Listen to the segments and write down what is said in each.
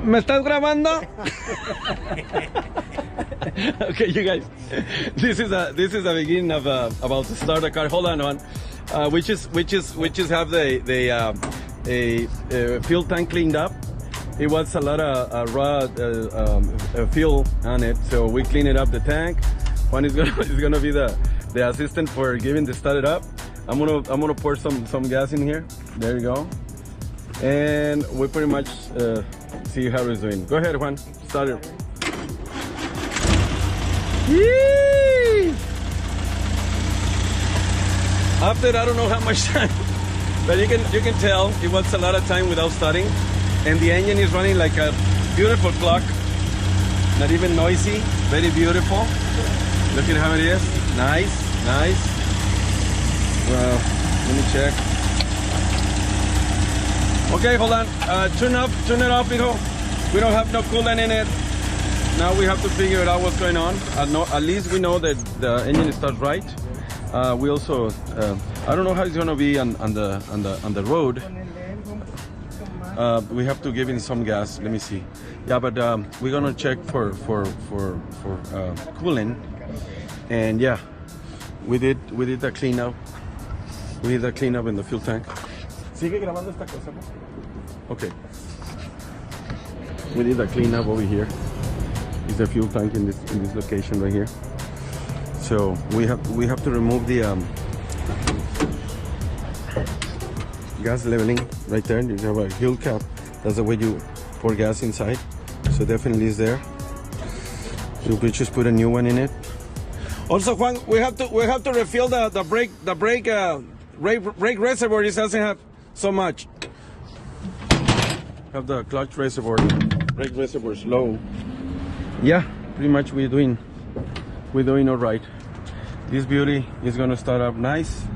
¿Me estás grabando? Okay, you guys, this is a beginning of about to start a car. Hold on. Which is have the fuel tank cleaned up. It was a lot of raw fuel on it, so we clean it up the tank. Juan is gonna be the assistant for giving the start it up. I'm gonna pour some gas in here. There you go. And we pretty much see how it's doing. Go ahead, Juan. Start it. Yee! After I don't know how much time, but you can tell it was a lot of time without starting, and the engine is running like a beautiful clock. Not even noisy. Very beautiful. Look at how it is. Nice. Well, let me check. Okay, hold on. Turn it off, hijo. We don't have no coolant in it. Now we have to figure out what's going on. At least we know that the engine starts right. We also, I don't know how it's gonna be on the road. We have to give in some gas. Let me see. Yeah, but we're gonna check for coolant. And yeah, we did the cleanup. We did the cleanup in the fuel tank. Sigue grabando esta cosa. Okay. We did a cleanup over here. It's the fuel tank in this location right here. So we have to remove the gas leveling right there. You have a fuel cap. That's the way you pour gas inside. So definitely is there. We just put a new one in it. Also, Juan, we have to refill the brake reservoir. It doesn't have so much. Have the clutch reservoir, brake reservoir is low. Yeah, pretty much we're doing all right. This beauty is gonna start up nice,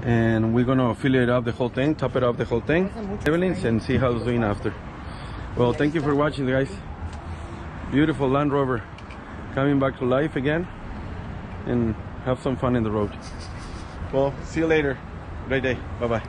and we're gonna fill it up the whole thing, top it up the whole thing, and see how it's doing after. Well, thank you for watching, guys. Beautiful Land Rover coming back to life again, and have some fun in the road. Well, see you later. Great day. Bye bye.